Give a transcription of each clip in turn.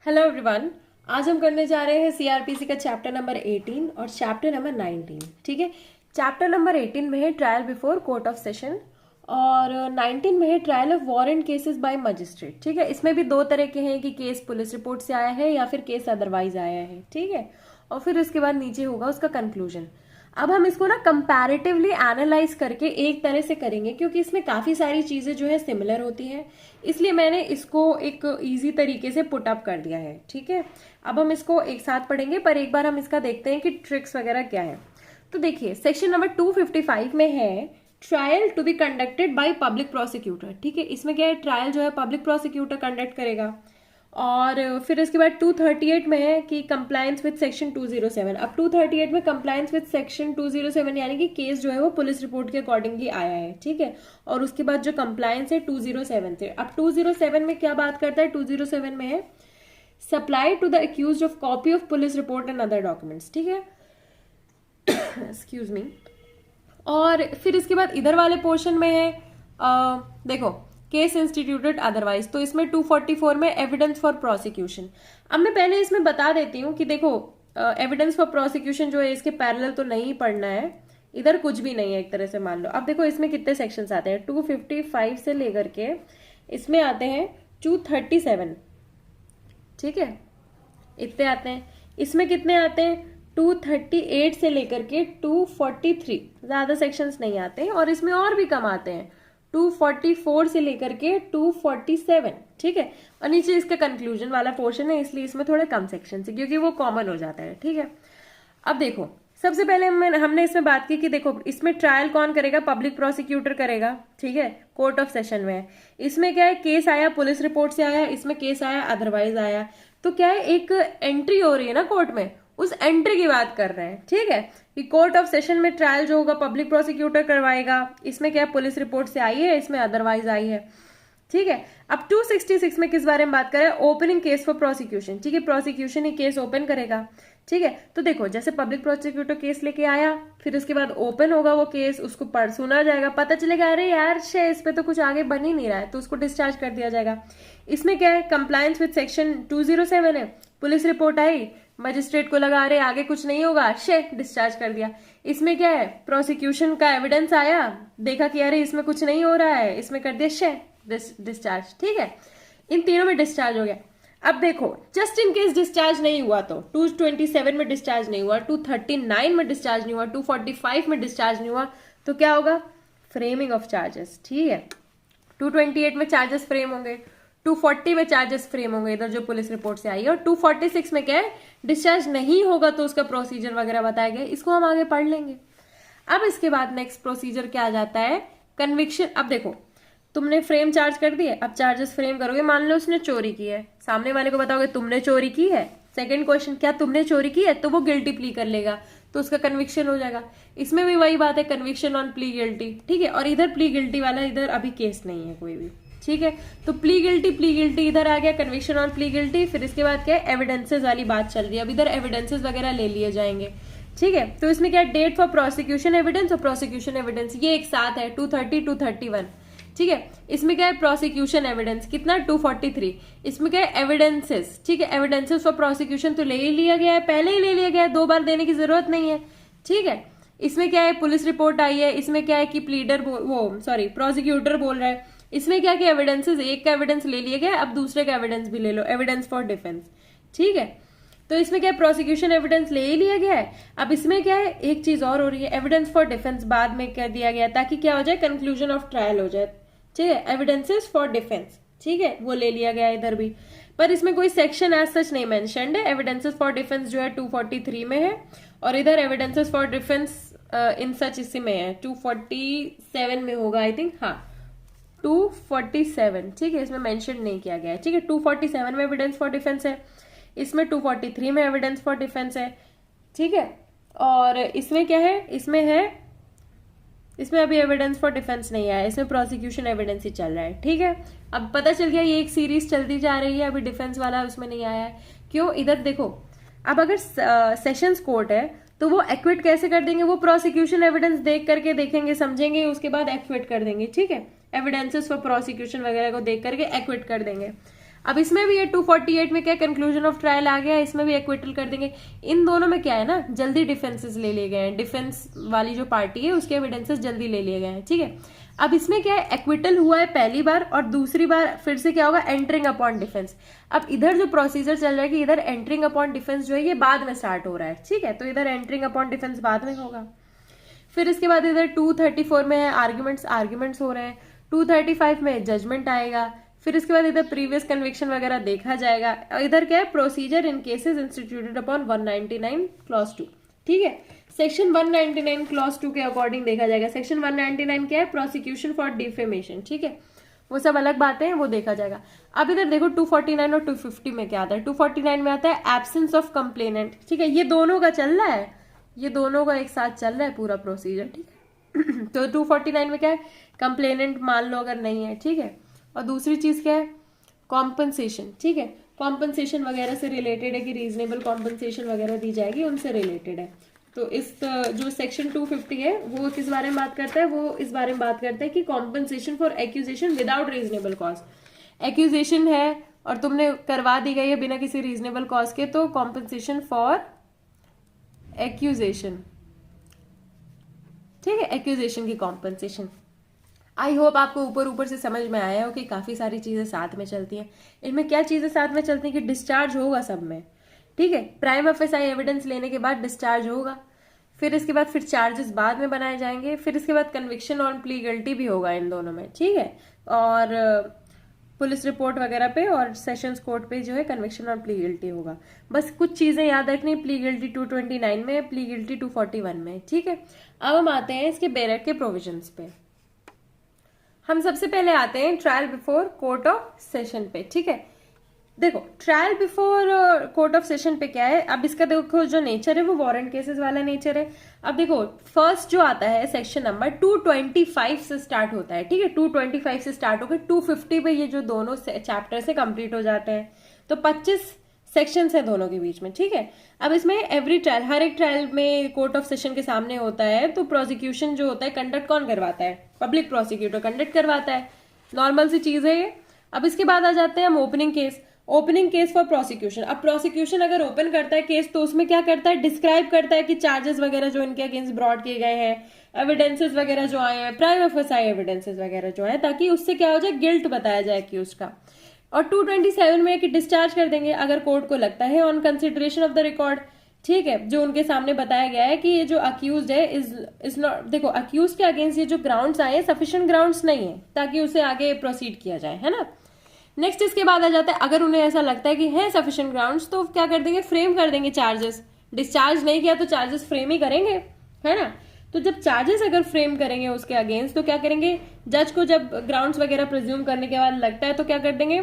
Hello everyone. आज हम करने जा रहे हैं सीआरपीसी का चैप्टर नंबर 18 और चैप्टर नंबर 19। ठीक है, चैप्टर नंबर 18 में है trial before court of session और 19 में है trial of warrant cases bye magistrate. ठीक है, इसमें भी दो तरह के हैं कि केस पुलिस रिपोर्ट से आया है या फिर केस अदरवाइज आया है। ठीक है, और फिर उसके बाद नीचे होगा उसका कंक्लूजन। अब हम इसको ना कंपैरेटिवली एनालाइज करके एक तरह से करेंगे क्योंकि इसमें काफी सारी चीजें जो है सिमिलर होती हैं, इसलिए मैंने इसको एक इजी तरीके से पुट अप कर दिया है। ठीक है, अब हम इसको एक साथ पढ़ेंगे पर एक बार हम इसका देखते हैं कि ट्रिक्स वगैरह क्या है। तो देखिए सेक्शन नंबर 255 में है trial to be conducted by public prosecutor. ठीक है, इसमें क्या है, ट्रायल जो है पब्लिक प्रोसिक्यूटर कंडक्ट करेगा। और फिर इसके बाद 238 में है कि कंप्लायंस विद सेक्शन 207। अब 238 में कंप्लायंस विद सेक्शन 207 यानी कि केस जो है वो पुलिस रिपोर्ट के अकॉर्डिंगली आया है। ठीक है, और उसके बाद जो कंप्लायंस है 207 से। अब 207 में क्या बात करता है, 207 में है supply to the accused of copy of police report and other documents. ठीक है, एक्सक्यूज मी। और फिर इसके बाद इधर वाले पोर्शन में है देखो केस इंस्टीट्यूटेड अदरवाइज। तो इसमें 244 में एविडेंस फॉर प्रोसिक्यूशन। अब मैं पहले इसमें बता देती हूँ कि देखो एविडेंस फॉर प्रोसिक्यूशन जो है इसके पैरेलल तो नहीं पढ़ना है, इधर कुछ भी नहीं है एक तरह से मान लो। अब देखो इसमें कितने सेक्शंस आते हैं, 255 से लेकर के इसमें आते हैं 237। ठीक है, इतने आते हैं। इसमें कितने आते हैं, 238 से लेकर के 243। ज्यादा सेक्शंस नहीं आते हैं और इसमें और भी कम आते हैं, 244 से लेकर के 247। ठीक है, और नीचे इसका कंक्लूजन वाला पोर्शन है इसलिए इसमें थोड़े कम सेक्शन है क्योंकि वो कॉमन हो जाता है। ठीक है, अब देखो सबसे पहले हमने इसमें बात की कि देखो इसमें ट्रायल कौन करेगा, पब्लिक प्रोसिक्यूटर करेगा। ठीक है, कोर्ट ऑफ सेशन में है। इसमें क्या है, केस आया पुलिस रिपोर्ट से आया, इसमें केस आया अदरवाइज आया। तो क्या है, एक एंट्री हो रही है ना कोर्ट में, उस एंट्री की बात कर रहे हैं। ठीक है, कि कोर्ट ऑफ सेशन में ट्रायल जो होगा पब्लिक प्रोसिक्यूटर करवाएगा। इसमें क्या पुलिस रिपोर्ट से आई है, इसमें अदरवाइज आई है। ठीक है, अब 266 में किस बारे में बात करें, ओपनिंग केस फॉर प्रोसिक्यूशन। ठीक है, प्रोसिक्यूशन ही केस ओपन करेगा। ठीक है, तो देखो जैसे पब्लिक प्रोसिक्यूटर केस लेके आया, फिर उसके बाद ओपन होगा वो केस, उसको पढ़ सुना जाएगा, पता चलेगा अरे यार शे इस पे तो कुछ आगे बन ही नहीं रहा है, तो उसको डिस्चार्ज कर दिया जाएगा। इसमें क्या है, कंप्लायंस विद सेक्शन 207 है, पुलिस रिपोर्ट आई, मजिस्ट्रेट को लगा अरे आगे कुछ नहीं होगा, शे डिस्चार्ज कर दिया। इसमें क्या है, प्रोसिक्यूशन का एविडेंस आया, देखा कि अरे इसमें कुछ नहीं हो रहा है, इसमें कर दिया शे डिस्चार्ज। ठीक है, इन तीनों में डिस्चार्ज हो गया। अब देखो जस्ट इन केस डिस्चार्ज नहीं हुआ तो 227 में डिस्चार्ज नहीं हुआ, 239 में डिस्चार्ज नहीं हुआ, 245 में डिस्चार्ज नहीं हुआ, तो क्या होगा, फ्रेमिंग ऑफ चार्जेस। ठीक है, 228 में चार्जेस फ्रेम होंगे, 240 में चार्जेस फ्रेम होंगे इधर जो पुलिस रिपोर्ट से आई है, और 246 में क्या है, डिस्चार्ज नहीं होगा तो उसका प्रोसीजर वगैरह बताया गया, इसको हम आगे पढ़ लेंगे। अब इसके बाद नेक्स्ट प्रोसीजर क्या आ जाता है, कन्विक्शन। अब देखो तुमने फ्रेम चार्ज कर दिए, अब चार्जेस फ्रेम करोगे, मान लो उसने चोरी की है, सामने वाले को बताओगे तुमने चोरी की है, सेकंड क्वेश्चन क्या तुमने चोरी की है, तो वो गिल्टी प्ली कर लेगा, तो उसका कन्विक्शन हो जाएगा। इसमें भी वही बात है, कन्विक्शन ऑन प्ली गिल्टी। ठीक है, और इधर प्ली गिल्टी वाला इधर अभी केस नहीं है कोई भी। ठीक है, तो प्ली गिल्टी इधर आ गया, कन्विक्शन ऑन प्ली गिल्टी। फिर इसके बाद क्या है, एविडेंसेस वाली बात चल रही है, अब इधर एविडेंसेस वगैरह ले लिए जाएंगे। ठीक है, तो इसमें क्या, डेट फॉर प्रोसिक्यूशन एविडेंस और प्रोसिक्यूशन एविडेंस ये एक साथ है, 230 231। ठीक है, इसमें क्या है, प्रोसिक्यूशन एविडेंस कितना, 243। इसमें क्या है, एविडेंसेस। ठीक है, एविडेंसेस फॉर प्रोसिक्यूशन तो ले ही लिया गया है, पहले ही ले लिया गया है, दो बार देने की जरूरत नहीं है। ठीक है, इसमें क्या है, पुलिस रिपोर्ट आई है, इसमें क्या है कि प्रोसिक्यूटर बोल रहा है, इसमें क्या कि एविडेंसेस, एक का एविडेंस ले लिया गया, अब दूसरे का एविडेंस भी ले लो, एविडेंस फॉर डिफेंस। ठीक है, तो इसमें क्या है, प्रोसिक्यूशन एविडेंस ले ही लिया गया है। अब इसमें क्या है, एक चीज और हो रही है, एविडेंस फॉर डिफेंस बाद में कर दिया गया ताकि क्या हो जाए, कंक्लूजन ऑफ ट्रायल हो जाए। ठीक है, एविडेंसेस फॉर डिफेंस, ठीक है, वो ले लिया गया इधर भी, पर इसमें कोई सेक्शन एज सच नहीं मेंशन्ड है। एविडेंसेस फॉर डिफेंस जो है 243 में है, और इधर एविडेंसेस फॉर डिफेंस इन सच इसी में है, 247 में होगा आई थिंक, हाँ 247। ठीक है, इसमें मेंशन नहीं किया गया है। ठीक है, 247 में एविडेंस फॉर डिफेंस है, इसमें 243 में एविडेंस फॉर डिफेंस है। ठीक है, और इसमें क्या है, इसमें अभी एविडेंस फॉर डिफेंस नहीं आया, इसमें प्रोसिक्यूशन एविडेंस ही चल रहा है। ठीक है, अब पता चल गया ये एक सीरीज चलती जा रही है, अभी डिफेंस वाला उसमें नहीं आया है। क्यों, इधर देखो अब अगर सेशंस कोर्ट है तो वो एक्विट कैसे कर देंगे, वो प्रोसिक्यूशन एविडेंस देख करके देखेंगे, समझेंगे, उसके बाद एक्विट कर देंगे। ठीक है, एविडेंसेस फॉर प्रोसिक्यूशन वगैरह को देख करके एक्विट कर देंगे। अब इसमें भी ये 248 में क्या कंक्लूजन ऑफ ट्रायल आ गया, इसमें भी एक्विटल कर देंगे। इन दोनों में क्या है ना, जल्दी डिफेंसेस ले लिए गए हैं, डिफेंस वाली जो पार्टी है उसके एविडेंसेस जल्दी ले लिए गए हैं, ठीक है। अब इसमें क्या है, एक्विटल हुआ है पहली बार और दूसरी बार फिर से क्या होगा, एंटरिंग अपॉन डिफेंस। अब इधर जो प्रोसीजर चल रहा है कि इधर एंटरिंग अपॉन डिफेंस जो है ये बाद में स्टार्ट हो रहा है, ठीक है, तो इधर एंटरिंग अपॉन डिफेंस बाद में होगा। फिर इसके बाद इधर 234 में है आर्ग्यूमेंट्स हो रहे हैं, 235 में जजमेंट आएगा। फिर इसके बाद इधर प्रीवियस कन्विक्शन वगैरह देखा जाएगा। इधर क्या है, प्रोसीजर इन केसेस इंस्टीट्यूटेड अपॉन 199 क्लॉज 2, ठीक है। सेक्शन 199 क्लॉज 2 के अकॉर्डिंग देखा जाएगा। सेक्शन 199 क्या है, प्रोसिक्यूशन फॉर डिफेमेशन, ठीक है, वो सब अलग बातें हैं, वो देखा जाएगा। अब इधर देखो 249 और 250 में क्या आता है। 249 में आता है एब्सेंस ऑफ कंप्लेनेंट, ठीक है, ये दोनों का चल रहा है, ये दोनों का एक साथ चल रहा है पूरा प्रोसीजर, ठीक है। तो 249 में क्या है, कंप्लेनेंट मान लो अगर नहीं है, ठीक है। और दूसरी चीज क्या है, कॉम्पनसेशन, ठीक है, कॉम्पनसेशन वगैरह से रिलेटेड है कि रीजनेबल कॉम्पनसेशन वगैरह दी जाएगी, उनसे रिलेटेड है। तो इस जो सेक्शन 250 है वो किस बारे में बात करता है, वो इस बारे में बात करता है कि compensation for accusation without reasonable cause. Accusation है और तुमने करवा दी गई है बिना किसी रीजनेबल कॉज के, तो कॉम्पनसेशन फॉर एक्यूजेशन, ठीक है, एक्यूजेशन की कॉम्पनसेशन। आई होप आपको ऊपर ऊपर से समझ में आया हो कि काफी सारी चीजें साथ में चलती हैं। इनमें क्या चीजें साथ में चलती हैं कि डिस्चार्ज होगा सब में, ठीक है, प्राइम एफएसआई एविडेंस लेने के बाद डिस्चार्ज होगा। फिर इसके बाद फिर चार्जेस बाद में बनाए जाएंगे। फिर इसके बाद कन्विक्शन ऑन प्ली गिल्टी भी होगा इन दोनों में, ठीक है, और पुलिस रिपोर्ट वगैरह पे और सेशंस कोर्ट पे जो है कन्विक्शन ऑन प्ली गिल्टी होगा। बस कुछ चीजें याद रखनी, प्ली गिल्टी 229 में, प्ली गिल्टी 241 में, ठीक है। अब हम आते हैं इसके बेरेट के प्रोविजंस पे। हम सबसे पहले आते हैं trial before court of session पे, ठीक है। देखो trial before court of session पे क्या है, अब इसका देखो जो नेचर है वो वारंट केसेस वाला नेचर है। अब देखो फर्स्ट जो आता है सेक्शन नंबर 225 से स्टार्ट होता है, ठीक है, 225 से स्टार्ट होकर 250 पे ये जो दोनों चैप्टर से कंप्लीट हो जाते हैं। तो 25 सेक्शन है दोनों के बीच में, ठीक है। अब इसमें एवरी ट्रायल, हर एक ट्रायल में कोर्ट ऑफ सेशन के सामने होता है, तो प्रोसिक्यूशन जो होता है कंडक्ट कौन करवाता है, पब्लिक प्रोसिक्यूटर कंडक्ट करवाता है, नॉर्मल सी चीज है ये। अब इसके बाद आ जाते हैं हम opening case, opening case for prosecution. अब प्रोसिक्यूशन अगर ओपन करता है केस तो उसमें क्या करता है, डिस्क्राइब करता है कि चार्जेस वगैरह जो इनके अगेंस्ट ब्रॉड किए गए हैं, एविडेंसेस वगैरह जो आए हैं, प्राइम एफएसआई एविडेंसेस वगैरह जो है, ताकि उससे क्या हो जाए, गिल्ट बताया जाए अक्यूज्ड का। और 227 में कि डिस्चार्ज कर देंगे अगर कोर्ट को लगता है on consideration of the record, ठीक है, जो उनके सामने बताया गया है कि ये जो अक्यूज्ड है इज नॉट, देखो अक्यूज के अगेंस्ट ये जो ग्राउंड्स आए हैं सफिशिएंट ग्राउंड्स नहीं है ताकि उसे आगे प्रोसीड किया जाए, है ना। नेक्स्ट इसके बाद आ जाता है अगर उन्हें ऐसा लगता है कि है सफिशिएंट ग्राउंड्स तो क्या कर देंगे, फ्रेम कर देंगे चार्जेस। डिस्चार्ज नहीं किया तो चार्जेस फ्रेम ही करेंगे, है ना। तो जब चार्जेस अगर फ्रेम करेंगे उसके अगेंस्ट तो क्या करेंगे, जज को जब ग्राउंड्स वगैरह प्रिज्यूम करने के बाद लगता है तो क्या कर देंगे,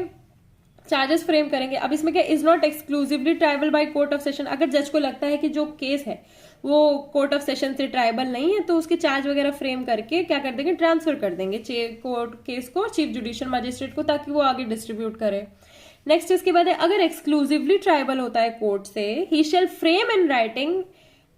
चार्जेस फ्रेम करेंगे। अब इसमें क्या, is not exclusively tribal by court of session, अगर जज को लगता है कि जो केस है वो कोर्ट ऑफ सेशन से ट्राइबल नहीं है तो उसके चार्ज वगैरह फ्रेम करके क्या कर देंगे, ट्रांसफर कर देंगे कोर्ट केस को चीफ जुडिशियल मजिस्ट्रेट को, ताकि वो आगे डिस्ट्रीब्यूट करे। नेक्स्ट इसके बाद है अगर एक्सक्लूसिवली ट्राइबल होता है कोर्ट से, he shall frame in writing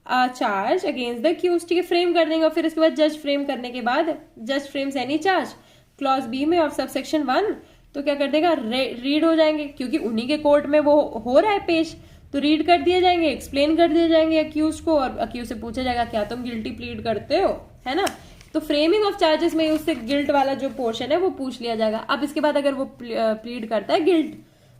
charge against the accused, ठीक है, फ्रेम कर देंगे। और फिर इसके बाद जज फ्रेम करने के बाद जज frames any charge clause B में ऑफ सबसेक्शन 1 तो क्या कर देगा, रीड हो जाएंगे, क्योंकि उन्हीं के कोर्ट में वो हो रहा है पेश, तो रीड कर दिए जाएंगे, एक्सप्लेन कर दिए जाएंगे अक्यूज को, और अक्यूज से पूछा जाएगा क्या तुम गिल्टी प्लीड करते हो, है ना। तो फ्रेमिंग ऑफ चार्जेस में उससे गिल्ट वाला जो पोर्शन है वो पूछ लिया जाएगा। अब इसके बाद अगर वो प्लीड करता है गिल्ट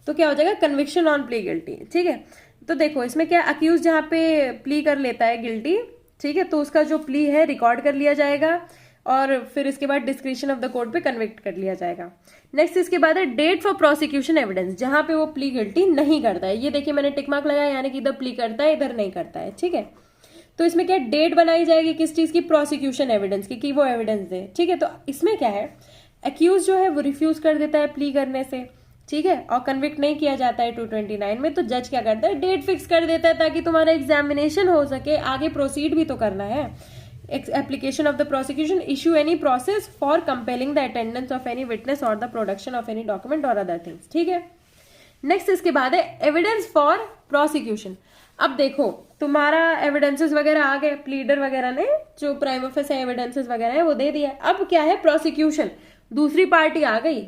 तो क्या हो जाएगा, कन्विक्शन ऑन प्ली गिल्टी, ठीक है। तो देखो इसमें क्या, अक्यूज जहाँ पे प्ली कर लेता है गिल्टी, ठीक है, तो उसका जो प्ली है रिकॉर्ड कर लिया जाएगा और फिर इसके बाद डिस्क्रिप्शन ऑफ द कोर्ट पे कन्विक्ट कर लिया जाएगा। नेक्स्ट इसके बाद है डेट फॉर प्रोसिक्यूशन एविडेंस, जहां पे वो प्ली गिल्टी नहीं करता है, ये देखिए मैंने टिक मार्क लगाया, यानी कि इधर प्ली करता है इधर नहीं करता है, ठीक है। तो इसमें क्या डेट बनाई जाएगी किस चीज की, प्रोसिक्यूशन एविडेंस की, कि वो एविडेंस दे, ठीक है। तो इसमें क्या है, अक्यूज जो है वो रिफ्यूज कर देता है प्ली करने से, ठीक है, और कन्विक्ट नहीं किया जाता है 229 में, तो जज क्या करता है, डेट फिक्स कर देता है ताकि तुम्हारा एग्जामिनेशन हो सके, आगे प्रोसीड भी तो करना है। application of the prosecution issue any process for compelling the attendance of any witness or the production of any document or other things, ठीक है। नेक्स्ट इसके बाद है एविडेंस फॉर प्रोसिक्यूशन। अब देखो तुम्हारा एविडेंसेस वगैरह आ गए, प्लीडर वगैरह ने जो प्राइम ऑफिस एविडेंसेस वगैरह है वो दे दिया। अब क्या है, प्रोसिक्यूशन, दूसरी पार्टी आ गई,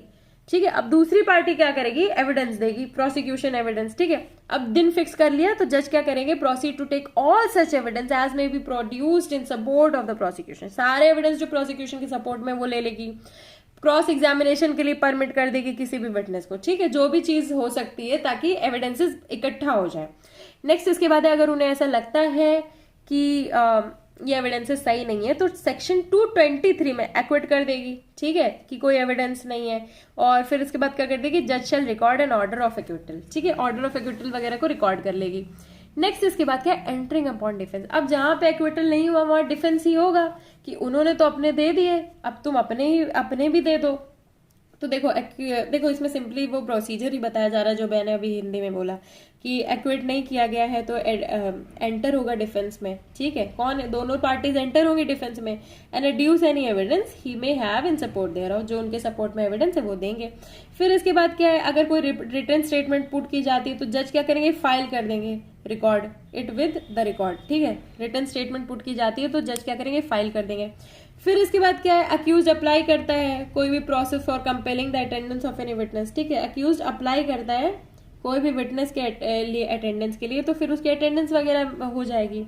ठीक है। अब दूसरी पार्टी क्या करेगी, एविडेंस देगी, प्रोसिक्यूशन एविडेंस। ठीक है, अब दिन फिक्स कर लिया तो जज क्या करेंगे, proceed to take all such evidence as may be produced in support of the prosecution. सारे एविडेंस जो प्रोसिक्यूशन के सपोर्ट में वो ले लेगी, क्रॉस एग्जामिनेशन के लिए परमिट कर देगी किसी भी विटनेस को। ठीक है, जो भी चीज हो सकती है ताकि एविडेंसेस इकट्ठा हो जाए। नेक्स्ट इसके बाद अगर उन्हें ऐसा लगता है कि ये एविडेंसेस सही नहीं है तो सेक्शन 223 में एक्विट कर देगी। ठीक है, कि कोई एविडेंस नहीं है। और फिर इसके बाद क्या कर देगी, जज shall record an order of acquittal. ठीक है, ऑर्डर ऑफ एक्विटल वगैरह को रिकॉर्ड कर लेगी। नेक्स्ट इसके बाद क्या, एंटरिंग अपॉन डिफेंस। अब जहां पे एक्विटल नहीं हुआ वहां डिफेंस ही होगा कि उन्होंने तो अपने दे दिए, अब तुम अपने भी दे दो। तो देखो इसमें सिंपली वो प्रोसीजर ही बताया जा रहा है जो मैंने अभी हिंदी में बोला कि एक्विट नहीं किया गया है तो एंटर होगा डिफेंस में। ठीक है, कौन, दोनों पार्टीज एंटर होंगी डिफेंस में। And adduce any evidence he may have in support there, और जो उनके सपोर्ट में एविडेंस है वो देंगे। फिर इसके बाद क्या है, अगर कोई रिटन स्टेटमेंट पुट की जाती है तो जज क्या करेंगे, फाइल कर देंगे record it with the record. ठीक है, रिटन स्टेटमेंट पुट की जाती है तो जज क्या करेंगे, फाइल कर देंगे। फिर इसके बाद क्या है, अक्यूज अप्लाई करता है कोई भी process for compelling the attendance of any witness. ठीक है, अक्यूज अप्लाई करता है कोई भी विटनेस के लिए अटेंडेंस के लिए, तो फिर उसकी अटेंडेंस वगैरह हो जाएगी।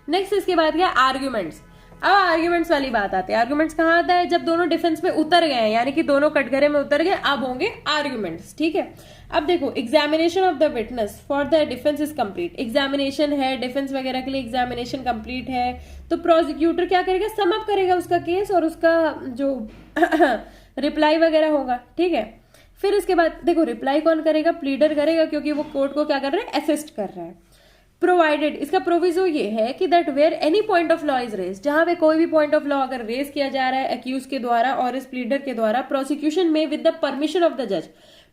नेक्स्ट इसके बाद क्या, आर्ग्यूमेंट्स। अब आर्ग्यूमेंट्स वाली बात आती है। आर्ग्यूमेंट्स कहाँ आता है, जब दोनों डिफेंस में उतर गए हैं, यानी कि दोनों कटघरे में उतर गए, अब होंगे आर्ग्यूमेंट्स। ठीक है, अब देखो, examination of the witness for the defence is complete. Examination है डिफेंस वगैरह के लिए, एग्जामिनेशन कंप्लीट है तो प्रोसिक्यूटर क्या करेगा, सम अप करेगा उसका केस और उसका जो रिप्लाई वगैरह होगा। ठीक है, फिर इसके बाद देखो रिप्लाई कौन करेगा, प्लीडर करेगा, क्योंकि वो कोर्ट को क्या कर रहा है, असिस्ट कर रहा है। प्रोवाइडेड, इसका प्रोविजो ये है कि that where any point of law is raise, जहां पे कोई भी पॉइंट ऑफ लॉ अगर रेज किया जा रहा है एक्यूज के द्वारा और इस प्लीडर के द्वारा, प्रोसिक्यूशन में with the permission of the जज,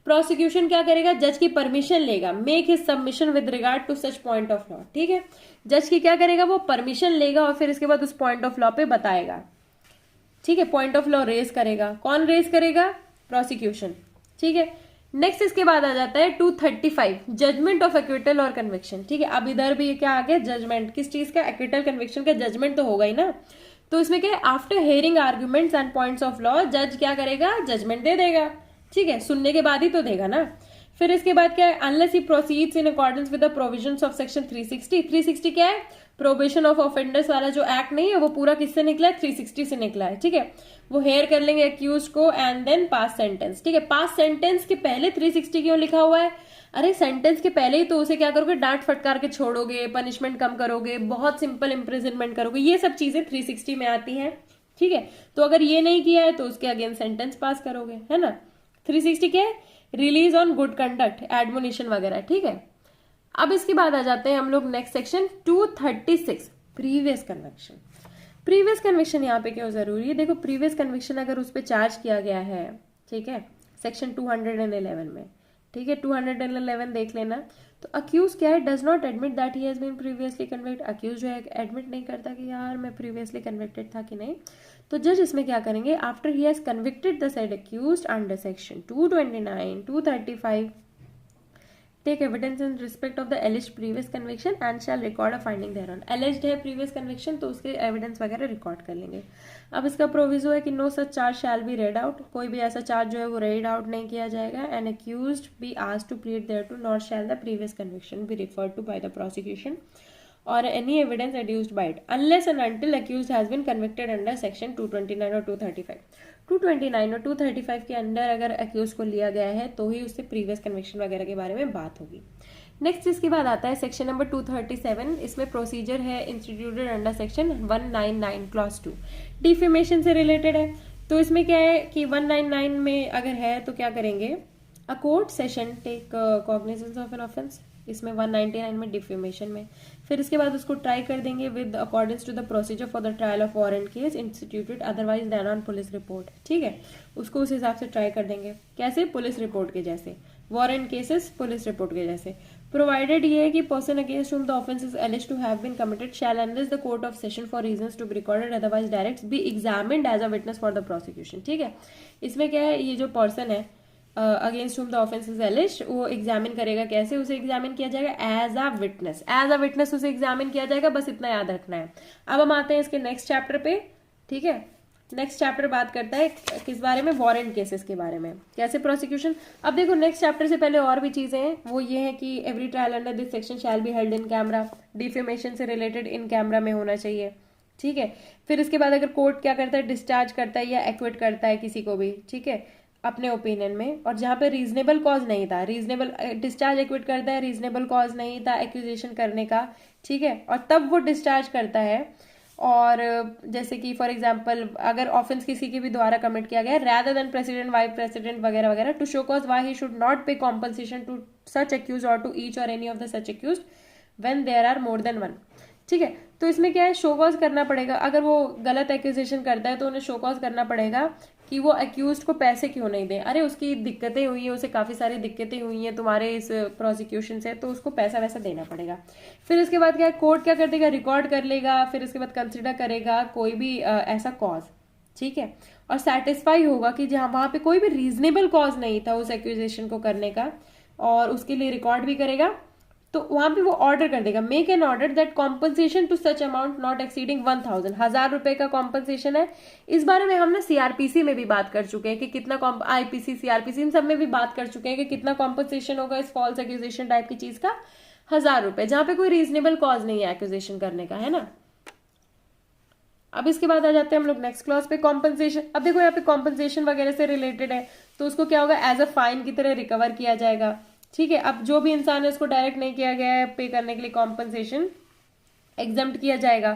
प्रोसिक्यूशन क्या करेगा, जज की परमिशन लेगा, make his submission with regard to such point of law. ठीक है, जज की क्या करेगा, वो परमिशन लेगा और फिर इसके बाद उस पॉइंट ऑफ लॉ पे बताएगा। ठीक है, पॉइंट ऑफ लॉ रेज करेगा, कौन रेज करेगा, प्रोसिक्यूशन। ठीक है, नेक्स्ट इसके बाद आ जाता है 235, जजमेंट ऑफ एक्विटल और कन्विक्शन। ठीक है, अब इधर भी क्या आ गया, जजमेंट, किस चीज का, एक्विटल कन्विक्शन का जजमेंट तो होगा ही ना। तो इसमें क्या है, after hearing arguments and points of law, जज क्या करेगा, जजमेंट दे देगा। ठीक है, सुनने के बाद ही तो देगा ना। फिर इसके बाद क्या है, unless he proceeds in accordance with the provisions of section 360। 360 क्या है, प्रोबेशन ऑफ ऑफेंडर्स वाला जो एक्ट नहीं है वो पूरा किससे निकला है, 360 से निकला है। ठीक है, वो हेयर कर लेंगे एक्यूज को एंड देन पास सेंटेंस। ठीक है, पास सेंटेंस के पहले 360 क्यों लिखा हुआ है, अरे सेंटेंस के पहले ही तो उसे क्या करोगे, डांट फटकार के छोड़ोगे, पनिशमेंट कम करोगे, बहुत सिंपल इम्प्रिजनमेंट करोगे, ये सब चीजें 360 में आती हैं। ठीक है, तो अगर ये नहीं किया है तो उसके अगेंस्ट सेंटेंस पास करोगे, है ना। 360 क्या है, release on good conduct, admonition वगैरह। ठीक है, अब इसके बाद आ जाते हैं हम लोग next section 236, previous conviction. Previous conviction यहाँ पे क्यों जरूरी है, देखो प्रीवियस कन्विक्शन अगर उस पर चार्ज किया गया है, ठीक है, सेक्शन 211 में। ठीक है, 211 देख लेना। तो अक्यूज क्या है, does not admit that he has been previously convicted. Accused जो है एडमिट नहीं करता कि यार मैं प्रीवियसली कन्विक्टेड था कि नहीं। तो जज इसमें क्या करेंगे, after he has convicted the side accused under section 229, 235, take evidence in respect of the alleged previous conviction and shall record a finding thereon। alleged है previous conviction तो उसके evidence वगैरह रिकॉर्ड कर लेंगे। अब इसका प्रोविजो है कि no such charge shall be read out, कोई भी ऐसा चार्ज जो है वो read out नहीं किया जाएगा। and accused be asked to plead thereto, nor shall the previous conviction be referred to by the prosecution or any evidence adduced by it unless and until accused has been convicted under section 229 और 235। 229 और 235 के under अगर accused को लिया गया है तो ही उससे प्रीवियस कन्विक्शन वगैरह के बारे में बात होगी। नेक्स्ट इसके बाद आता है सेक्शन नंबर 237, इसमें प्रोसीजर है instituted under section 199 clause 2, defamation से रिलेटेड है। तो इसमें क्या है कि 199 में अगर है तो क्या करेंगे, a court session take cognizance of an offence, इसमें 199 में डिफेमेशन में। फिर इसके बाद उसको ट्राई कर देंगे with according to the procedure for the trial of warrant case instituted otherwise than on police report. ठीक है, उसको उस हिसाब से ट्राई कर देंगे, कैसे, पुलिस रिपोर्ट के जैसे, वारंट केसेस पुलिस रिपोर्ट के जैसे। प्रोवाइडेड ये है कि person against whom the offence is alleged to have been committed shall enlist the court of session for reasons to be recorded otherwise direct be examined as a witness for the prosecution. ठीक है, इसमें क्या है, ये जो person है against whom the offence is एलिज्ड, वो examine करेगा, कैसे उसे एग्जामिन किया जाएगा, as a witness, as a witness उसे एग्जामिन किया जाएगा, बस इतना याद रखना है। अब हम आते हैं इसके नेक्स्ट चैप्टर पे। ठीक है, नेक्स्ट चैप्टर बात करता है किस बारे में, वारंट केसेस के बारे में, कैसे प्रोसिक्यूशन। अब देखो नेक्स्ट चैप्टर से पहले और भी चीजें हैं, वो ये है कि every trial under this section shall be held in camera, defamation से रिलेटेड इन कैमरा में होना चाहिए, ठीक है। फिर इसके बाद अगर कोर्ट क्या करता है, डिस्चार्ज करता है या एक्विट करता है किसी को भी, ठीक है, अपने ओपिनियन में, और जहां पे रीजनेबल कॉज नहीं था, रीजनेबल डिस्चार्ज एक्विट करता है, रीजनेबल कॉज नहीं था एक्यूजेशन करने का, ठीक है, और तब वो डिस्चार्ज करता है। और जैसे कि फॉर एग्जांपल अगर ऑफेंस किसी के भी द्वारा कमिट किया गया rather than president, vice president वगैरह वगैरह, to show cause why he should not pay compensation to such accused और टू ईच और any of the such accused when there are more than one, ठीक है। तो इसमें क्या है, शो कॉज करना पड़ेगा, अगर वो गलत एक्यूजेशन करता है तो उन्हें शो कॉज करना पड़ेगा कि वो एक्यूज को पैसे क्यों नहीं दे, अरे उसकी दिक्कतें हुई हैं, उसे काफी सारी दिक्कतें हुई हैं तुम्हारे इस प्रोसिक्यूशन से, तो उसको पैसा वैसा देना पड़ेगा। फिर इसके बाद क्या है, कोर्ट क्या कर देगा, रिकॉर्ड कर लेगा, फिर इसके बाद कंसिडर करेगा कोई भी ऐसा कॉज, ठीक है, और सेटिस्फाई होगा कि जहां वहां पे कोई भी रीजनेबल कॉज नहीं था उस एक्यूजेशन को करने का, और उसके लिए रिकॉर्ड भी करेगा, तो वहां पे वो ऑर्डर कर देगा, make an order that compensation to such amount not exceeding 1000, 1000 रुपए का कॉम्पनसेशन है। इस बारे में हम ना सीआरपीसी में भी बात कर चुके हैं कि कितना, आईपीसी सीआरपीसी इन सब में भी बात कर चुके हैं कि कितना कॉम्पनसेशन होगा इस फॉल्स एक्यूजेशन टाइप की चीज का, 1000 रुपए, जहां पे कोई रीजनेबल कॉज नहीं है एक्यूजेशन करने का, है ना। अब इसके बाद आ जाते हैं हम लोग नेक्स्ट क्लॉज पे, कॉम्पनसेशन। अब देखो यहाँ पे कॉम्पनसेशन वगैरह से रिलेटेड है, तो उसको क्या होगा, एज अ फाइन की तरह रिकवर किया जाएगा, ठीक है। अब जो भी इंसान है उसको डायरेक्ट नहीं किया गया है पे करने के लिए कॉम्पनसेशन, एग्जम्प्ट किया जाएगा,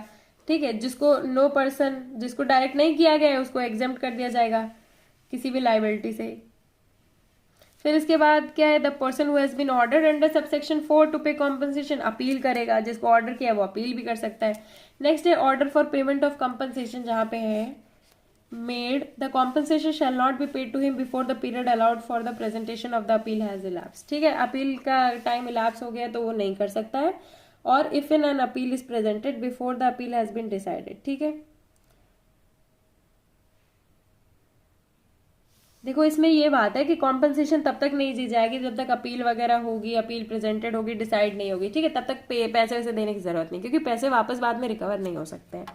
ठीक है। जिसको नो पर्सन, जिसको डायरेक्ट नहीं किया गया है उसको एग्जम्प्ट कर दिया जाएगा किसी भी लाइबिलिटी से। फिर इसके बाद क्या है, the person who has been ordered under subsection 4 to pay compensation appeal करेगा, जिसको ऑर्डर किया वो अपील भी कर सकता है। नेक्स्ट है order for payment of compensation, जहां पे है made, the compensation shall not be paid to him before the period allowed for the presentation of the appeal has elapsed, ठीक है, अपील का टाइम elapse हो गया तो वो नहीं कर सकता है, और if an appeal is presented before the appeal has been decided, ठीक है। देखो इसमें ये बात है कि कॉम्पनसेशन तब तक नहीं दी जाएगी जब तक अपील वगैरह होगी, अपील प्रेजेंटेड होगी, डिसाइड नहीं होगी, ठीक है, तब तक पैसे वैसे देने की जरूरत नहीं, क्योंकि पैसे वापस बाद में रिकवर नहीं हो सकते हैं।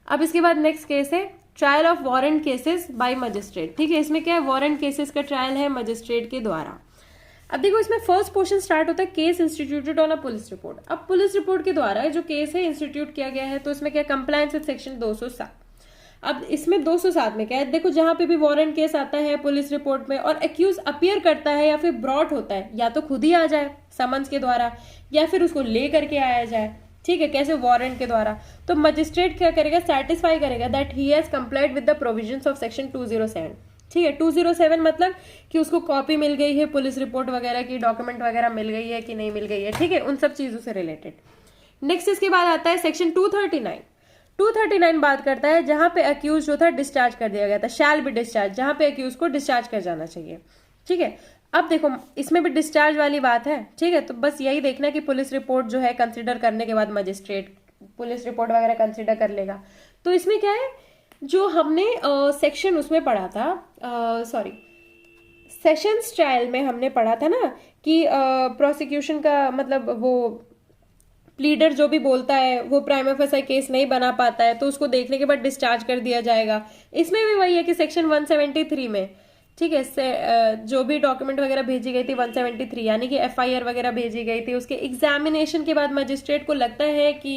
अब इसके बाद नेक्स्ट केस है trial of warrant cases bye magistrate, ठीक है। इसमें क्या है, वारंट केसेस का ट्रायल है मजिस्ट्रेट के द्वारा। अब देखो इसमें फर्स्ट पोर्शन स्टार्ट होता है case instituted on a police report. अब पुलिस रिपोर्ट के द्वारा जो केस है इंस्टीट्यूट किया गया है, तो इसमें क्या, कंप्लायंस विद सेक्शन 207। अब इसमें 207 में क्या है, देखो जहां पे भी वारंट केस आता है पुलिस रिपोर्ट में और एक्यूज अपीयर करता है या फिर ब्रॉट होता है, या तो खुद ही आ जाए समन्स के द्वारा या फिर उसको ले करके आया जाए, ठीक है, कैसे, वारंट के द्वारा, तो मजिस्ट्रेट क्या करेगा, सेटिस्फाई करेगा that he has complied with the provisions of section 207, ठीक है। 207 मतलब कि उसको कॉपी मिल गई है पुलिस रिपोर्ट वगैरह की, डॉक्यूमेंट वगैरह मिल गई है कि नहीं मिल गई है, ठीक है, उन सब चीजों से रिलेटेड। नेक्स्ट इसके बाद आता है सेक्शन 239। 239 बात करता है जहां पे अक्यूज जो था डिस्चार्ज कर दिया गया था, शैल बी डिस्चार्ज, जहां पे अक्यूज को डिस्चार्ज कर जाना चाहिए, ठीक है। अब देखो इसमें भी डिस्चार्ज वाली बात है, ठीक है, तो बस यही देखना कि पुलिस रिपोर्ट जो है कंसिडर करने के बाद मजिस्ट्रेट पुलिस रिपोर्ट वगैरह कंसिडर कर लेगा। तो इसमें क्या है, जो हमने सेक्शन उसमें पढ़ा था, सॉरी सेशंस ट्रायल में हमने पढ़ा था ना कि प्रोसिक्यूशन का मतलब वो प्लीडर जो भी बोलता है वो प्राइमा फेसी केस नहीं बना पाता है तो उसको देखने के बाद डिस्चार्ज कर दिया जाएगा। इसमें भी वही है कि सेक्शन 173 में, ठीक है, जो भी डॉक्यूमेंट वगैरह भेजी गई थी 173 यानी कि एफआईआर वगैरह भेजी गई थी, उसके एग्जामिनेशन के बाद मजिस्ट्रेट को लगता है कि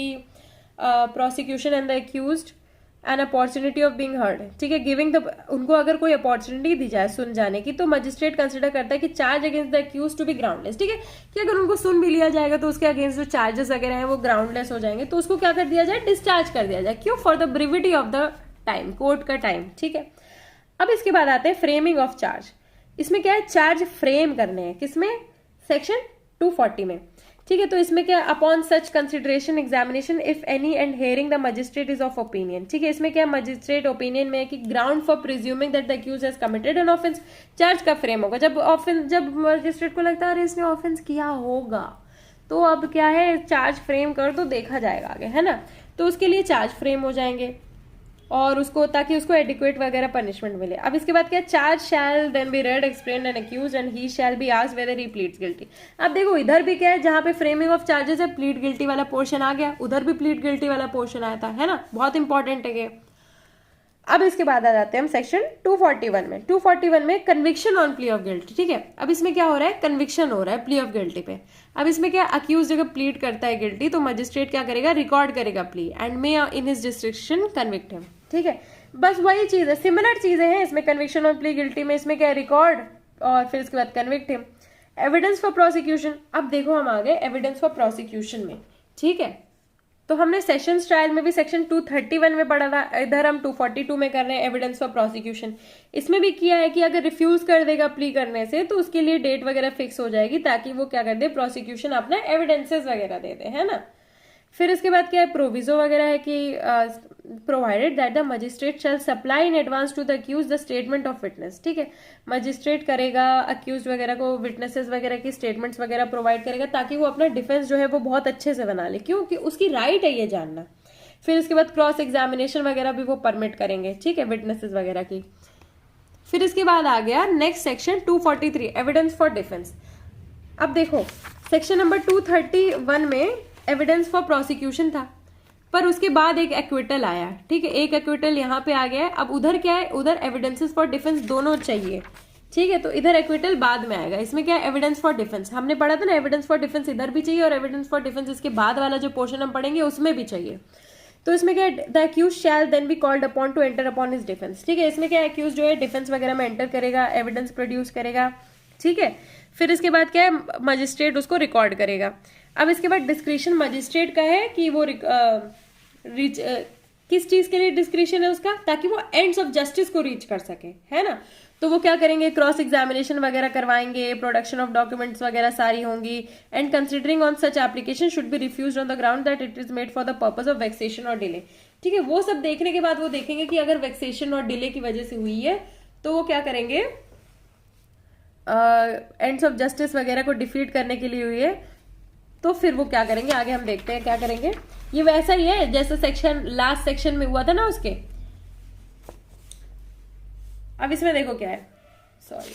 prosecution and the accused an opportunity of being heard, ठीक है, गिविंग द, उनको अगर कोई अपॉर्चुनिटी दी जाए सुन जाने की, तो मजिस्ट्रेट कंसिडर करता है कि charge against the accuse to be groundless, ठीक है, कि अगर उनको सुन भी लिया जाएगा तो उसके अगेंस्ट जो चार्जेस वगैरह हैं वो ग्राउंडलेस हो जाएंगे, तो उसको क्या कर दिया जाए, डिस्चार्ज कर दिया जाए। क्यों, for the brevity of the time, court का टाइम, ठीक है। अब इसके बाद आते हैं फ्रेमिंग ऑफ चार्ज। इसमें क्या है, चार्ज फ्रेम करने हैं, किसमें, सेक्शन 240 में, ठीक है। तो इसमें क्या, upon such consideration examination if any and hearing the magistrate is of opinion, ठीक है। इसमें क्या, मजिस्ट्रेट ओपिनियन में है कि ground for presuming that the accused has committed an offence, charge का फ्रेम होगा जब मजिस्ट्रेट को लगता है अरे इसने ऑफेंस किया होगा, तो अब क्या है, चार्ज फ्रेम कर तो देखा जाएगा आगे, है ना, तो उसके लिए चार्ज फ्रेम हो जाएंगे और उसको, ताकि उसको एडिक्वेट वगैरह पनिशमेंट मिले। अब इसके बाद क्या, charge shall then be read explained and accused and he shall be asked whether he pleads guilty. अब देखो इधर भी क्या है, जहां पे फ्रेमिंग ऑफ चार्जेस है प्लीड गिल्टी वाला पोर्शन आ गया, उधर भी प्लीड गिल्टी वाला पोर्शन आया था, है ना, बहुत इंपॉर्टेंट है ये। अब इसके बाद आ जाते हैं हम सेक्शन 241 में। 241 में conviction on plea of guilt, ठीक है। अब इसमें क्या हो रहा है, कन्विक्शन हो रहा है प्ली ऑफ गिल्टी पे। अब इसमें क्या, अक्यूज जब प्लीड करता है गिल्टी तो मजिस्ट्रेट क्या करेगा, रिकॉर्ड करेगा plea and may in his description convict him, ठीक है। बस वही चीज है, सिमिलर चीजें हैं इसमें। कन्विक्शन ऑन प्ली गिल्टी में इसमें क्या, रिकॉर्ड और फिर इसके बाद convict him. Evidence for prosecution, अब देखो हम आ गए एविडेंस फॉर प्रोसिक्यूशन में, ठीक है। तो हमने सेशंस ट्रायल में भी सेक्शन 231 में पढ़ा था, इधर हम 242 में कर रहे हैं एविडेंस फॉर प्रोसिक्यूशन। इसमें भी किया है कि अगर रिफ्यूज कर देगा प्ली करने से तो उसके लिए डेट वगैरह फिक्स हो जाएगी ताकि वो क्या कर दे, प्रोसिक्यूशन अपना एविडेंसेस वगैरह दे दे, है ना। फिर इसके बाद क्या है, प्रोविजो वगैरह है कि provided that the magistrate shall supply in advance to the accused the statement of witness, ठीक है। मजिस्ट्रेट करेगा अक्यूज वगैरह को विटनेसेस वगैरह की स्टेटमेंट्स वगैरह प्रोवाइड करेगा ताकि वो अपना डिफेंस जो है वो बहुत अच्छे से बना ले, क्योंकि उसकी राइट है ये जानना। फिर इसके बाद क्रॉस एग्जामिनेशन वगैरह भी वो परमिट करेंगे, ठीक है, विटनेसेस वगैरह की। फिर इसके बाद आ गया next section 243 evidence for defence. अब देखो सेक्शन नंबर 231 में एविडेंस फॉर प्रोसिक्यूशन था, पर उसके बाद एक एक्विटल आया, ठीक है, एक एक्विटल यहाँ पे आ गया है। अब उधर क्या है, उधर एविडेंसेस फॉर डिफेंस दोनों चाहिए, ठीक है। तो इधर एक्विटल बाद में आएगा। इसमें क्या है, एविडेंस फॉर डिफेंस हमने पढ़ा था ना, एविडेंस फॉर डिफेंस इधर भी चाहिए और एविडेंस फॉर डिफेंस इसके बाद वाला जो पोर्शन हम पढ़ेंगे उसमें भी चाहिए। तो इसमें क्या है, the accused shall then be called upon to enter upon his defence, ठीक है। इसमें क्या है, अक्यूज जो है डिफेंस वगैरह में एंटर करेगा, एविडेंस प्रोड्यूस करेगा, ठीक है। फिर इसके बाद क्या है, मजिस्ट्रेट उसको रिकॉर्ड करेगा। अब इसके बाद डिस्क्रिशन मजिस्ट्रेट का है कि वो किस चीज के लिए डिस्क्रिशन है उसका, ताकि वो एंड्स ऑफ जस्टिस को रीच कर सके, है ना। तो वो क्या करेंगे, क्रॉस एग्जामिनेशन वगैरह करवाएंगे, प्रोडक्शन ऑफ डॉक्यूमेंट्स वगैरह सारी होंगी। And considering on such application should be refused on the ground that it is made for the purpose of vexation और डिले, ठीक है। वो सब देखने के बाद वो देखेंगे कि अगर वेक्सेशन और डिले की वजह से हुई है तो वो क्या करेंगे, एंड्स ऑफ जस्टिस वगैरह को डिफीट करने के लिए हुई है, तो फिर वो क्या करेंगे, आगे हम देखते हैं क्या करेंगे। ये वैसा ही है जैसे सेक्शन लास्ट सेक्शन में हुआ था ना उसके। अब इसमें देखो क्या है, सॉरी,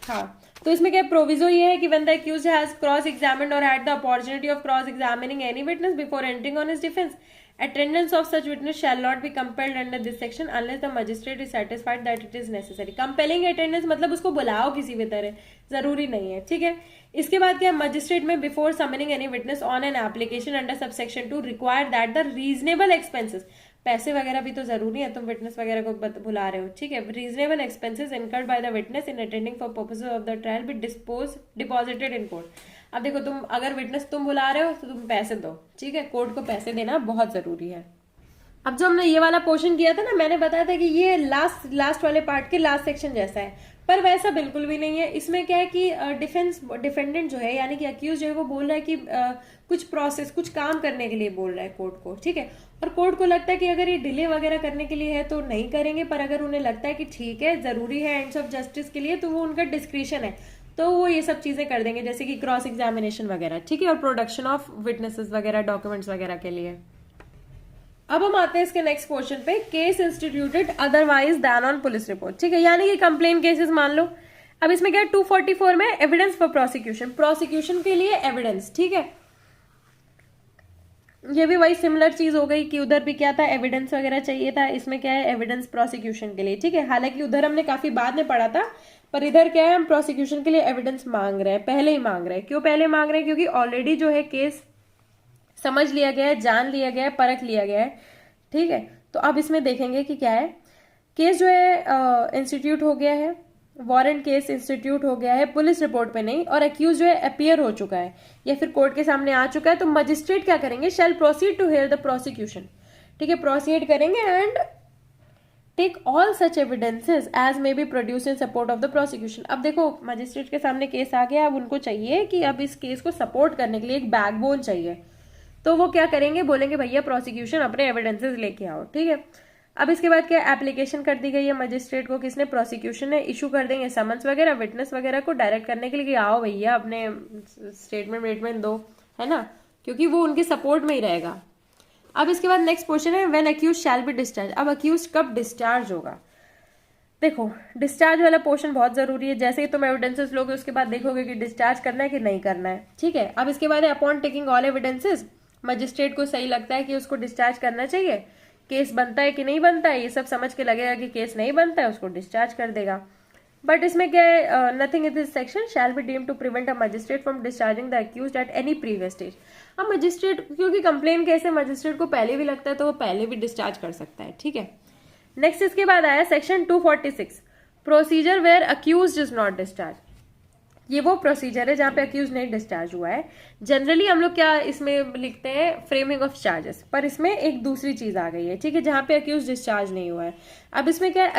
हाँ, तो इसमें क्या प्रोविजो ये है कि when the accused has cross examined और had the opportunity of cross examining any witness before entering on his defence, attendance of such witness shall not be compelled under this section unless the magistrate is satisfied that it is necessary. compelling attendance मतलब उसको बुलाओ किसी भी तरह, जरूरी नहीं है, ठीक है। इसके बाद क्या, मजिस्ट्रेट में before summoning any witness on an application under subsection 2 require that the reasonable expenses, पैसे वगैरह भी तो जरूरी है, तुम विटनेस वगैरह को बुला रहे हो, ठीक है। Reasonable expenses incurred by the witness in attending for purposes of the trial be deposited in court. अब देखो, तुम अगर विटनेस तुम बुला रहे हो तो तुम पैसे दो, ठीक है, कोर्ट को पैसे देना बहुत जरूरी है। अब जो हमने ये वाला पोर्शन किया था ना, मैंने बताया था कि ये लास्ट वाले पार्ट के लास्ट सेक्शन जैसा है, पर वैसा बिल्कुल भी नहीं है। इसमें क्या है कि डिफेंडेंट जो है यानी कि अक्यूज जो है वो बोल रहा है कि कुछ प्रोसेस, कुछ काम करने के लिए बोल रहा है कोर्ट को, ठीक है। और कोर्ट को लगता है कि अगर ये डिले वगैरह करने के लिए है तो नहीं करेंगे, पर अगर उन्हें लगता है कि ठीक है जरूरी है एंड्स ऑफ जस्टिस के लिए, तो वो उनका डिस्क्रिशन है, तो वो ये सब चीजें कर देंगे, जैसे कि क्रॉस एग्जामिनेशन वगैरह, ठीक है, और प्रोडक्शन ऑफ विटनेसेस वगैरह डॉक्यूमेंट्स वगैरह के लिए। अब हम आते हैं इसके नेक्स्ट क्वेश्चन पे, case instituted otherwise than on police report, ठीक है, यानी कि कंप्लेन केसेस मान लो। अब इसमें क्या है, 244 में एविडेंस फॉर प्रोसिक्यूशन, प्रोसिक्यूशन के लिए एविडेंस, ठीक है। ये भी वही सिमिलर चीज हो गई कि उधर भी क्या था, एविडेंस वगैरह चाहिए था, इसमें क्या है, एविडेंस प्रोसिक्यूशन के लिए, ठीक है। हालांकि उधर हमने काफी बाद में पढ़ा था, पर इधर क्या है, हम प्रोसिक्यूशन के लिए एविडेंस मांग रहे हैं, पहले ही मांग रहे हैं। क्यों पहले मांग रहे हैं, क्योंकि ऑलरेडी जो है केस समझ लिया गया है, जान लिया गया है, परख लिया गया है, ठीक है। तो अब इसमें देखेंगे कि क्या है, केस जो है इंस्टीट्यूट हो गया है, वारंट केस इंस्टीट्यूट हो गया है, पुलिस रिपोर्ट पे नहीं, और अक्यूज जो है अपीयर हो चुका है या फिर कोर्ट के सामने आ चुका है, तो मजिस्ट्रेट क्या करेंगे, shall proceed to hear the prosecution, ठीक है, प्रोसीड करेंगे and take all such evidences as may be produce in support of the prosecution. अब देखो मजिस्ट्रेट के सामने केस आ गया, अब उनको चाहिए कि अब इस केस को सपोर्ट करने के लिए एक बैकबोन चाहिए, तो वो क्या करेंगे, बोलेंगे भैया प्रोसिक्यूशन अपने एविडेंसेस लेके आओ, ठीक है। अब इसके बाद क्या, एप्लीकेशन कर दी गई है मजिस्ट्रेट को, किसने, प्रोसिक्यूशन ने, इशू कर देंगे समन्स वगैरह विटनेस वगैरह को डायरेक्ट करने के लिए कि आओ भैया अपने स्टेटमेंट दो, है ना, क्योंकि वो उनके सपोर्ट में ही रहेगा। अब इसके बाद नेक्स्ट क्वेश्चन है, when accused shall be discharge. अब अक्यूज कब डिस्चार्ज होगा, देखो डिस्चार्ज वाला पोर्शन बहुत जरूरी है। जैसे ही तुम एविडेंसेस लोगे उसके बाद देखोगे कि डिस्चार्ज करना है कि नहीं करना है, ठीक है। अब इसके बाद है upon taking all evidences, magistrate को सही लगता है कि उसको डिस्चार्ज करना चाहिए, केस बनता है कि नहीं बनता है, ये सब समझ के लगेगा कि केस नहीं बनता है, उसको डिस्चार्ज कर देगा। बट इसमें क्या है, nothing in this section shall be deemed to prevent a magistrate from discharging the accused at any previous stage. अब मजिस्ट्रेट, क्योंकि कंप्लेन केस है, मजिस्ट्रेट को पहले भी लगता है तो वो पहले भी डिस्चार्ज कर सकता है, ठीक है। नेक्स्ट इसके बाद आया section 246, procedure where accused is not discharge. ये वो प्रोसीजर है जहां पे अक्यूज नहीं डिस्चार्ज हुआ है। जनरली हम लोग क्या इसमें लिखते हैं, फ्रेमिंग ऑफ चार्जेस, पर इसमें एक दूसरी चीज आ गई है, ठीक है, जहां पे अक्यूज डिस्चार्ज नहीं हुआ है। अब इसमें क्या है,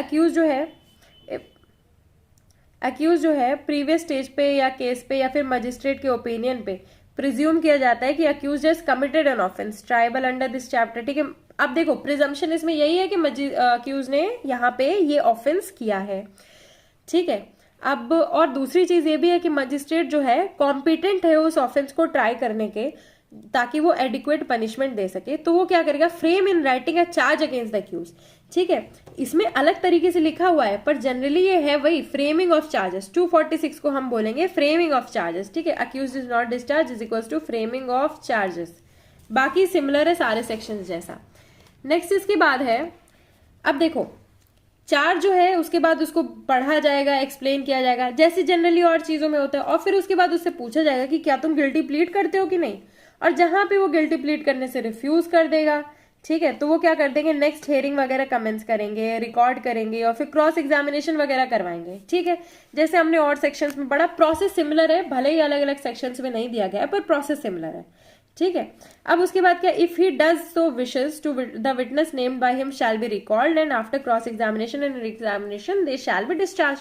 अक्यूज जो है प्रीवियस स्टेज पे या केस पे या फिर मजिस्ट्रेट के ओपिनियन पे प्रिज्यूम किया जाता है कि accused has committed an offence triable under this chapter, ठीक है। अब देखो प्रिजम्पशन इसमें यही है कि अक्यूज ने यहाँ पे ये ऑफेंस किया है, ठीक है। अब और दूसरी चीज ये भी है कि मजिस्ट्रेट जो है कॉम्पिटेंट है उस ऑफेंस को ट्राई करने के, ताकि वो एडिक्वेट पनिशमेंट दे सके, तो वो क्या करेगा, frame in writing a charge against the accused, ठीक है। इसमें अलग तरीके से लिखा हुआ है, पर जनरली ये है वही फ्रेमिंग ऑफ चार्जेस। 246 को हम बोलेंगे फ्रेमिंग ऑफ चार्जेस, ठीक है। Accused is not discharge is equal to framing of charges. बाकी सिमिलर है सारे सेक्शन जैसा। नेक्स्ट इसके बाद है, अब देखो चार्ज जो है उसके बाद उसको पढ़ा जाएगा, एक्सप्लेन किया जाएगा जैसे जनरली और चीजों में होता है, और फिर उसके बाद उससे पूछा जाएगा कि क्या तुम गिल्टी प्लीड करते हो कि नहीं, और जहां पे वो गिल्टी प्लीड करने से रिफ्यूज कर देगा, ठीक है, तो वो क्या कर देंगे, नेक्स्ट हियरिंग वगैरह कमेंट्स करेंगे, रिकॉर्ड करेंगे और फिर क्रॉस एग्जामिनेशन वगैरह करवाएंगे, ठीक है। जैसे हमने और सेक्शंस में पढ़ा, प्रोसेस सिमिलर है, भले ही अलग अलग सेक्शंस में नहीं दिया गया है, पर प्रोसेस सिमिलर है, ठीक है। अब उसके बाद क्या, if he does so wishes to the witness named by him shall be recalled and after cross examination and examination they shall be discharge,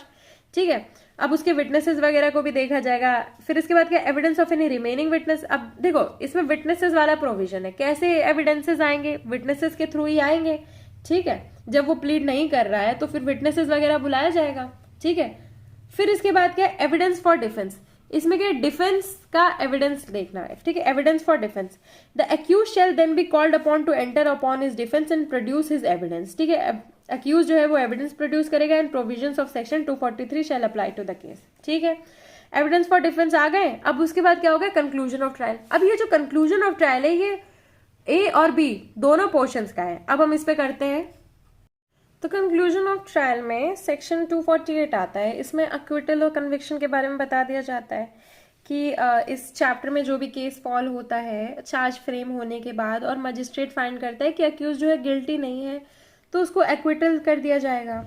ठीक है। अब उसके विटनेसेस वगैरह को भी देखा जाएगा। फिर इसके बाद क्या, evidence of any remaining witness. अब देखो इसमें विटनेसेस वाला प्रोविजन है, कैसे एविडेंसेस आएंगे, विटनेसेस के थ्रू ही आएंगे, ठीक है। जब वो प्लीड नहीं कर रहा है तो फिर विटनेसेस वगैरह बुलाया जाएगा, ठीक है। फिर इसके बाद क्या, एविडेंस फॉर डिफेंस। इसमें क्या, डिफेंस का एविडेंस देखना है, ठीक है, evidence for defence. The accused shall then be called upon to enter upon his defence and produce his evidence, ठीक है। अक्यूज जो है वो एविडेंस प्रोड्यूस करेगा and provisions of section 243 shall apply to the case, ठीक है। Evidence for defence आ गए। अब उसके बाद क्या होगा, कंक्लूजन ऑफ ट्रायल। अब ये जो कंक्लूजन ऑफ ट्रायल है ये ए और बी दोनों पोर्शंस का है। अब हम इस पे करते हैं, तो कंक्लूजन ऑफ ट्रायल में सेक्शन 248 आता है। इसमें अक्विटल और कन्विक्शन के बारे में बता दिया जाता है कि इस चैप्टर में जो भी केस फॉल होता है चार्ज फ्रेम होने के बाद और मजिस्ट्रेट फाइंड करता है कि अक्यूज जो है गिल्टी नहीं है, तो उसको एक्विटल कर दिया जाएगा।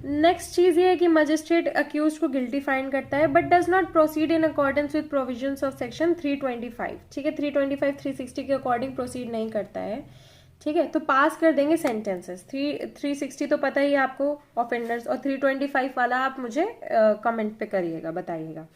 नेक्स्ट चीज ये है कि मजिस्ट्रेट अक्यूज को गिल्टी फाइंड करता है but does not proceed in accordance with provisions of section 325, ठीक है। 325 360 के अकॉर्डिंग प्रोसीड नहीं करता है, ठीक है, तो पास कर देंगे सेंटेंसेस। 360 तो पता ही है आपको ऑफेंडर्स, और 325 वाला आप मुझे कमेंट पे करिएगा, बताइएगा।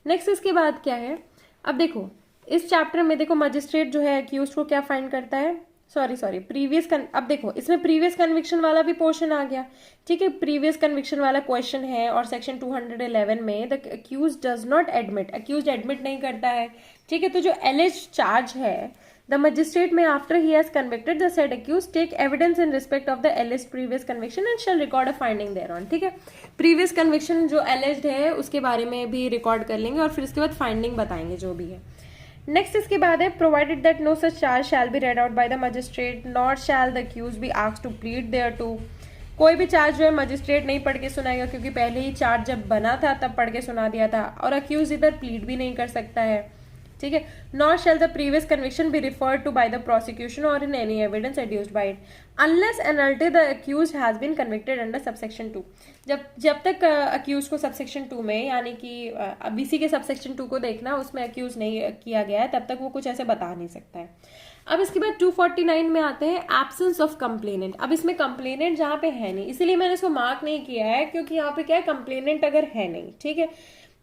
नेक्स्ट इसके बाद क्या है, अब देखो इस चैप्टर में देखो मजिस्ट्रेट जो है अक्यूज को क्या फाइंड करता है, सॉरी प्रीवियस अब देखो इसमें प्रीवियस कन्विक्शन वाला भी पोर्शन आ गया, ठीक है। प्रीवियस कन्विक्शन वाला क्वेश्चन है और सेक्शन 211 में the accuse does not admit, accuse admit नहीं करता है, ठीक है। तो जो एलिज चार्ज है, the magistrate may after he has convicted the said accuse take evidence in respect of the alleged previous conviction and shall record a finding thereon, ठीक है। प्रीवियस कन्विक्शन जो एलिज्ड है उसके बारे में भी रिकॉर्ड कर लेंगे और फिर इसके बाद फाइंडिंग बताएंगे जो भी है। नेक्स्ट इसके बाद है, provided that no such charge shall be read out by the magistrate not shall the accused be asked to plead thereto. कोई भी चार्ज जो है मजिस्ट्रेट नहीं पढ़ के सुनाएगा, क्योंकि पहले ही चार्ज जब बना था तब पढ़ के सुना दिया था, और अक्यूज इधर प्लीड भी नहीं कर सकता है, ठीक है। Nor shall the previous conviction be referred to by the prosecution और in any evidence adduced by it unless and until the accused has been convicted under subsection 2। जब तक अक्यूज को सबसेक्शन 2 में, यानी कि बीसी के सबसेक्शन 2 को देखना, उसमें अक्यूज नहीं किया गया है, तब तक वो कुछ ऐसे बता नहीं सकता है। अब इसके बाद 249 में आते हैं एब्सेंस ऑफ कंप्लेनेंट। अब इसमें कंप्लेनेंट जहां पे है नहीं, इसीलिए मैंने इसको मार्क नहीं किया है, क्योंकि यहाँ पे क्या है, कंप्लेनेंट अगर है नहीं, ठीक है,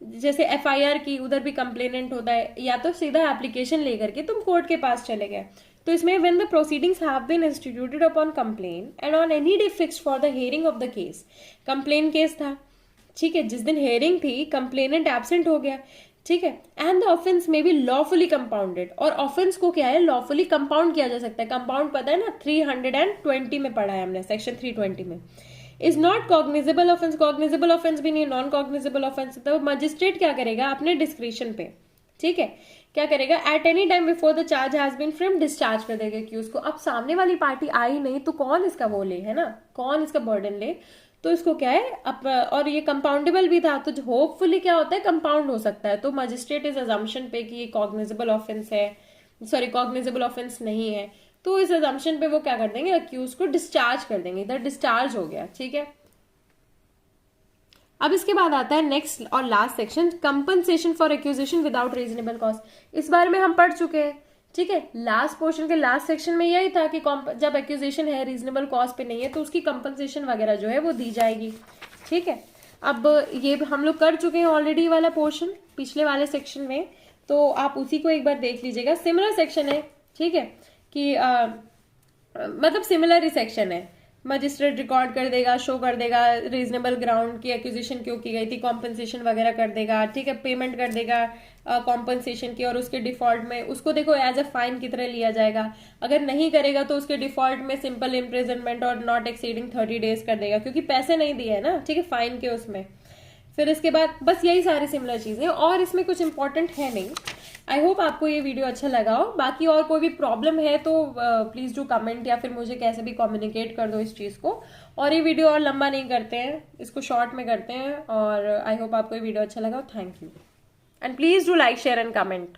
जैसे एफआईआर की उधर भी कंप्लेनेंट होता है, या तो सीधा एप्लीकेशन लेकर के तुम कोर्ट के पास चले गए, तो इसमें when the proceedings have been instituted upon complaint and on any day fixed for the hearing of the case, complaint case था, ठीक है, जिस दिन हियरिंग थी कंप्लेनेंट एब्सेंट हो गया, ठीक है, एंड द ऑफेंस में बी लॉफुली कंपाउंडेड, और ऑफेंस को क्या है, लॉफुली कंपाउंड किया जा सकता है। कंपाउंड पता है ना, 320 में पढ़ा है हमने, सेक्शन 320 में। Is not cognizable offence, cognizable offence भी नहीं, नॉन कॉग्निजेबल ऑफेंस। तो मजिस्ट्रेट क्या करेगा अपने डिस्क्रिप्शन पे, ठीक है, क्या करेगा, at any time before the charge has been frame discharge कर देगा एक्यूज को। अब सामने वाली पार्टी आई नहीं तो कौन इसका वो ले, है ना, कौन इसका बर्डन ले, तो इसको क्या है अब, और ये कंपाउंडेबल भी था तो होपफुली क्या होता है, कंपाउंड हो सकता है। तो मजिस्ट्रेट इस अजम्पशन पे कि ये कॉग्निजेबल ऑफेंस है, सॉरी कॉग्निजेबल ऑफेंस नहीं है, तो इस अजम्पशन पे वो क्या कर देंगे, अक्यूज को डिस्चार्ज कर देंगे, इधर डिस्चार्ज हो गया, ठीक है। अब इसके बाद आता है नेक्स्ट और last section, compensation for accusation without reasonable cost. इस बारे में हम पढ़ चुके हैं, ठीक है। लास्ट पोर्शन के लास्ट सेक्शन में यही था कि जब एक्यूजेशन है रीजनेबल कॉस्ट पे नहीं है तो उसकी कंपनसेशन वगैरह जो है वो दी जाएगी, ठीक है। अब ये हम लोग कर चुके हैं ऑलरेडी वाला पोर्शन पिछले वाले सेक्शन में, तो आप उसी को एक बार देख लीजिएगा। सिमिलर सेक्शन है, ठीक है, कि मतलब सिमिलर ही सेक्शन है। मजिस्ट्रेट रिकॉर्ड कर देगा, शो कर देगा रीजनेबल ग्राउंड की एक्विजिशन क्यों की गई थी, कॉम्पनसेशन वगैरह कर देगा, ठीक है, पेमेंट कर देगा कॉम्पनसेशन की, और उसके डिफॉल्ट में उसको देखो एज अ फाइन की तरह लिया जाएगा। अगर नहीं करेगा तो उसके डिफॉल्ट में सिंपल इम्प्रिजनमेंट और नॉट एक्सीडिंग 30 डेज कर देगा, क्योंकि पैसे नहीं दिए है ना, ठीक है, फाइन के उसमें। फिर इसके बाद बस यही सारी सिमिलर चीजें, और इसमें कुछ इंपॉर्टेंट है नहीं। आई होप आपको ये वीडियो अच्छा लगा हो। बाकी और कोई भी प्रॉब्लम है तो प्लीज डू कमेंट, या फिर मुझे कैसे भी कम्युनिकेट कर दो इस चीज को। और ये वीडियो और लंबा नहीं करते हैं, इसको शॉर्ट में करते हैं। और आई होप आपको ये वीडियो अच्छा लगा हो। Thank you and please do like share and comment.